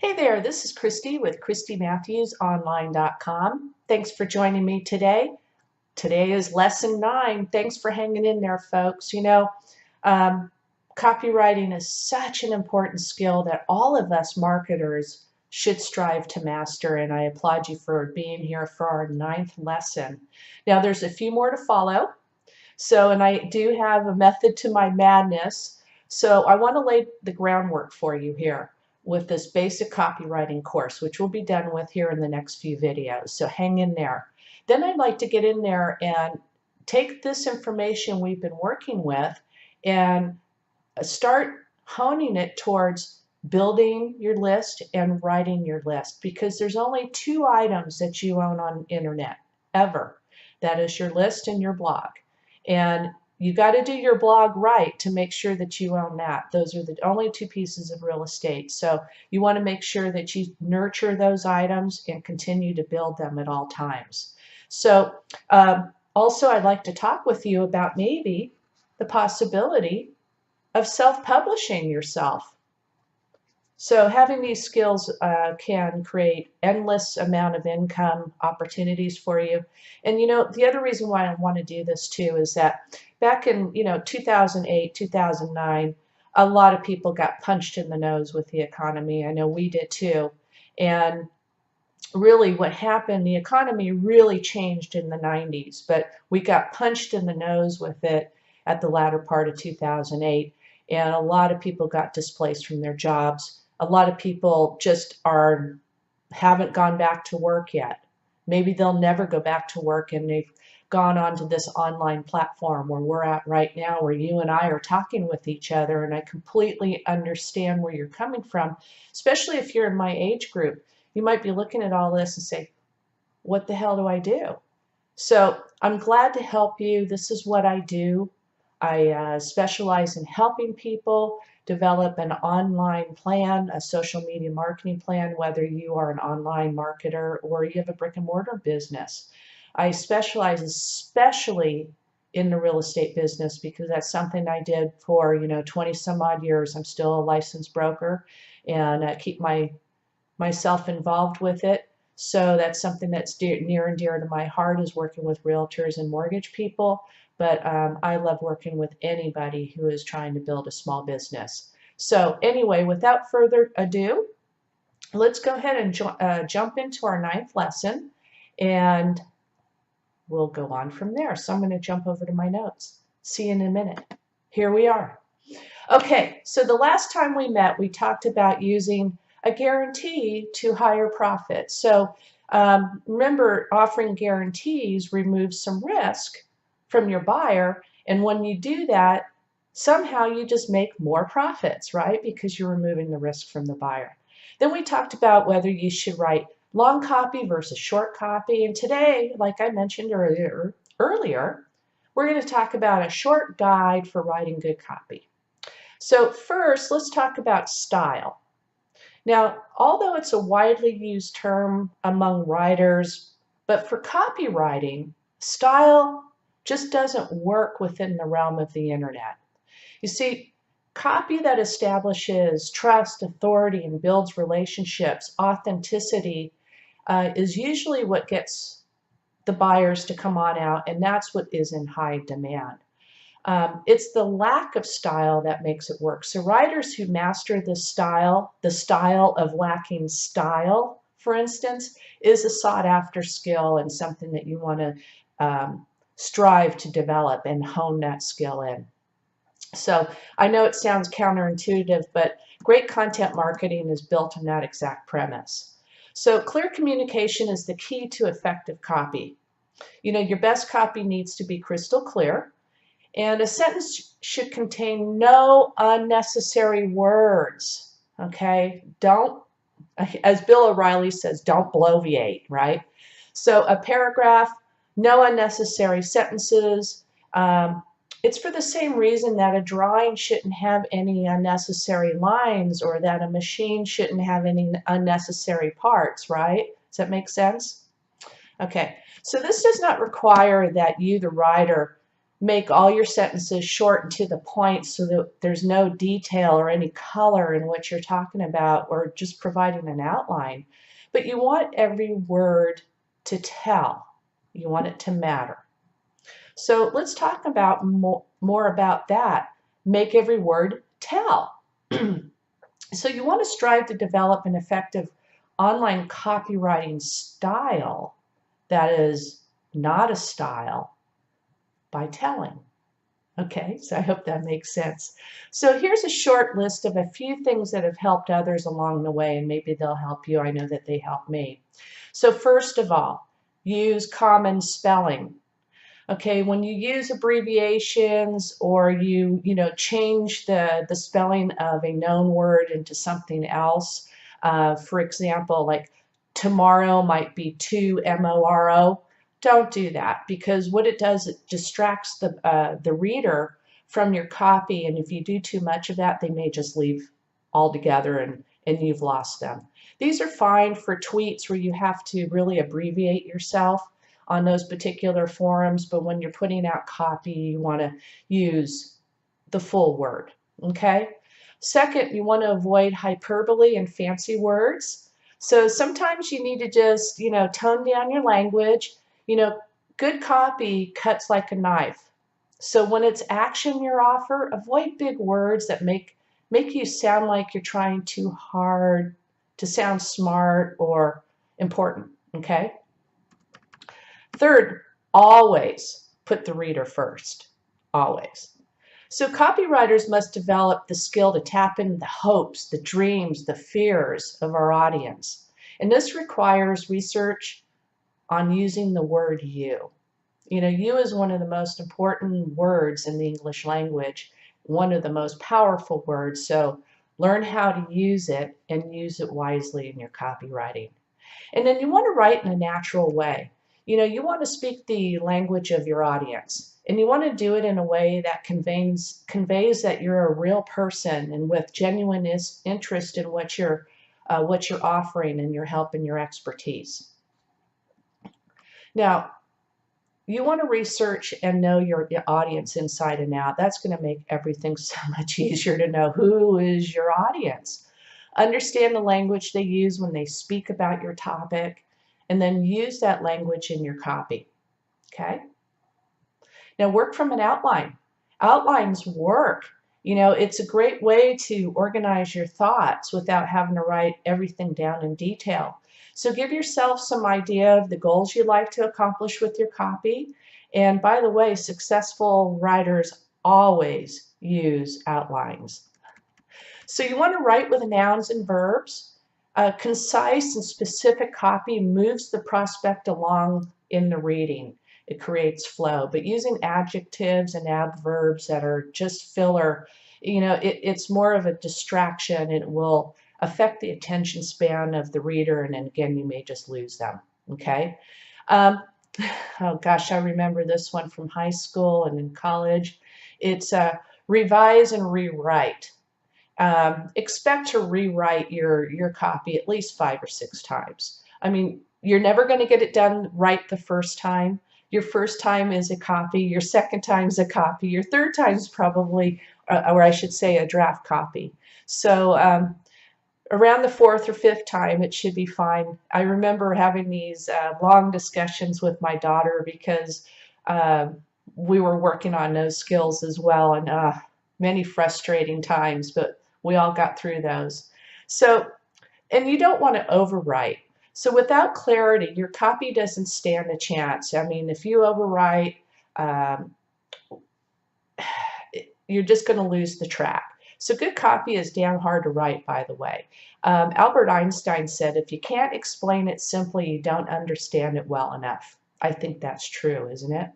Hey there, this is Christy with ChristyMatthewsOnline.com. Thanks for joining me today. Today is lesson 9. Thanks for hanging in there, folks. Copywriting is such an important skill that all of us marketers should strive to master, and I applaud you for being here for our 9th lesson. Now, there's a few more to follow. And I do have a method to my madness. So I want to lay the groundwork for you here with this basic copywriting course, which we'll be done with here in the next few videos. So hang in there. Then I'd like to get in there and take this information we've been working with and start honing it towards building your list and writing your list, because there's only 2 items that you own on internet ever. That is your list and your blog. And you got to do your blog right to make sure that you own that. Those are the only 2 pieces of real estate. So you want to make sure that you nurture those items and continue to build them at all times. So also I'd like to talk with you about maybe the possibility of self-publishing yourself. So having these skills can create endless amount of income opportunities for you. And the other reason why I want to do this too is that back in 2008, 2009, a lot of people got punched in the nose with the economy. I know we did too. And really what happened, the economy really changed in the 90s, but we got punched in the nose with it at the latter part of 2008. And a lot of people got displaced from their jobs. A lot of people just haven't gone back to work yet. Maybe they'll never go back to work, and they've gone onto this online platform where we're at right now, where you and I are talking with each other, and I completely understand where you're coming from, especially if you're in my age group. You might be looking at all this and say, what the hell do I do? So I'm glad to help you. This is what I do. I specialize in helping people develop an online plan, a social media marketing plan, whether you are an online marketer or you have a brick and mortar business. I specialize especially in the real estate business because that's something I did for 20 some odd years. I'm still a licensed broker, and I keep myself involved with it. So that's something that's near and dear to my heart, is working with realtors and mortgage people. But I love working with anybody who is trying to build a small business. So anyway, without further ado, let's go ahead and jump into our 9th lesson, and we'll go on from there. So I'm going to jump over to my notes. See you in a minute. Here we are. Okay, so the last time we met, we talked about using a guarantee to higher profit. So remember, offering guarantees removes some risk from your buyer, and when you do that, somehow you just make more profits, right? Because you're removing the risk from the buyer. Then we talked about whether you should write long copy versus short copy, and today, like I mentioned earlier, we're going to talk about a short guide for writing good copy. So first, let's talk about style. Now, although it's a widely used term among writers, but for copywriting, style just doesn't work within the realm of the internet. You see, copy that establishes trust, authority, and builds relationships, authenticity, is usually what gets the buyers to come on out, and that's what is in high demand. It's the lack of style that makes it work. So writers who master the style of lacking style, for instance, is a sought after skill and something that you want to strive to develop and hone that skill in. So I know it sounds counterintuitive, but great content marketing is built on that exact premise. So clear communication is the key to effective copy. Your best copy needs to be crystal clear, and a sentence should contain no unnecessary words, okay? Don't, as Bill O'Reilly says, don't bloviate, right? So a paragraph, no unnecessary sentences. It's for the same reason that a drawing shouldn't have any unnecessary lines, or that a machine shouldn't have any unnecessary parts, right? Does that make sense? Okay, so this does not require that you, the writer, make all your sentences short and to the point so that there's no detail or any color in what you're talking about or just providing an outline. But you want every word to tell. You want it to matter. So let's talk about more about that. Make every word tell. So you want to strive to develop an effective online copywriting style that is not a style by telling. Okay, so I hope that makes sense. So here's a short list of a few things that have helped others along the way, and maybe they'll help you. I know that they helped me. So first of all, use common spelling. Okay, when you use abbreviations or you change the spelling of a known word into something else, for example, like tomorrow might be tomorrow. Don't do that, because what it does, it distracts the reader from your copy, and if you do too much of that, they may just leave altogether and you've lost them. These are fine for tweets where you have to really abbreviate yourself on those particular forums, but when you're putting out copy, you want to use the full word, okay? Second, you want to avoid hyperbole and fancy words. So sometimes you need to just, tone down your language. Good copy cuts like a knife. So when it's action your offer, avoid big words that make you sound like you're trying too hard to sound smart or important, okay? Third, always put the reader first, always. So copywriters must develop the skill to tap into the hopes, the dreams, the fears of our audience. And this requires research on using the word you. You is one of the most important words in the English language, one of the most powerful words. So learn how to use it and use it wisely in your copywriting. And then you want to write in a natural way. You want to speak the language of your audience, and you want to do it in a way that conveys that you're a real person and with genuine interest in what you're offering and your help and your expertise. Now, you want to research and know your audience inside and out. That's going to make everything so much easier to know who is your audience. Understand the language they use when they speak about your topic, and then use that language in your copy, okay? Now work from an outline. Outlines work. It's a great way to organize your thoughts without having to write everything down in detail. So give yourself some idea of the goals you'd like to accomplish with your copy. And by the way, successful writers always use outlines. So you want to write with nouns and verbs. Concise and specific copy moves the prospect along in the reading. It creates flow. But using adjectives and adverbs that are just filler, it's more of a distraction. It will affect the attention span of the reader, and then again, you may just lose them, okay? Oh gosh, I remember this one from high school and in college. It's revise and rewrite. Expect to rewrite your copy at least 5 or 6 times. I mean, you're never going to get it done right the first time. Your first time is a copy, your second time is a copy, your third time is probably, or I should say, a draft copy. So around the 4th or 5th time, it should be fine. I remember having these long discussions with my daughter because we were working on those skills as well, and many frustrating times, but we all got through those. So, and you don't want to overwrite. So without clarity, your copy doesn't stand a chance. I mean, if you overwrite, you're just going to lose the track. So good copy is damn hard to write, by the way. Albert Einstein said, if you can't explain it simply, you don't understand it well enough. I think that's true, isn't it?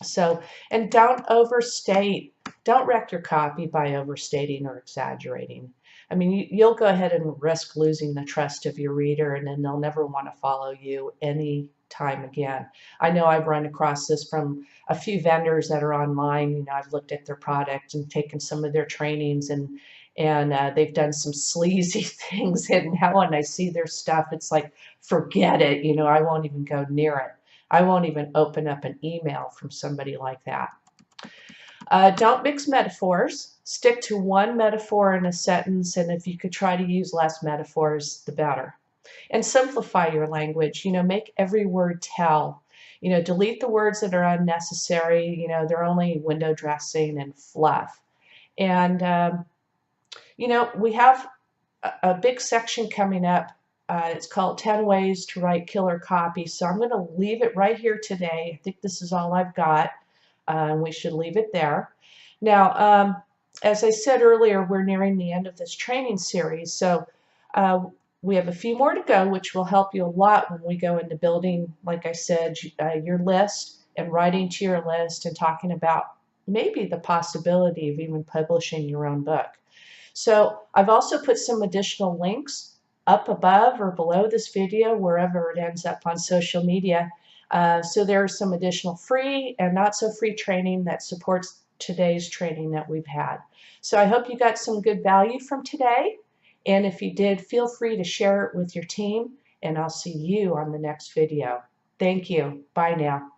So, and don't overstate. Don't wreck your copy by overstating or exaggerating. I mean, you'll go ahead and risk losing the trust of your reader, and then they'll never want to follow you any time again. I know I've run across this from a few vendors that are online. I've looked at their product and taken some of their trainings, and they've done some sleazy things. And now when I see their stuff, it's like, forget it. I won't even go near it. I won't even open up an email from somebody like that. Don't mix metaphors. Stick to one metaphor in a sentence, and if you could try to use less metaphors, the better. And simplify your language. Make every word tell. Delete the words that are unnecessary. They're only window dressing and fluff. And we have a big section coming up. It's called 10 Ways to Write Killer Copy. So I'm going to leave it right here today. I think this is all I've got. We should leave it there. Now, as I said earlier, we're nearing the end of this training series. So we have a few more to go, which will help you a lot when we go into building, like I said, your list and writing to your list and talking about maybe the possibility of even publishing your own book. So I've also put some additional links up above or below this video, wherever it ends up on social media. So there's some additional free and not so free training that supports today's training that we've had. So I hope you got some good value from today. And if you did, feel free to share it with your team, and I'll see you on the next video. Thank you. Bye now.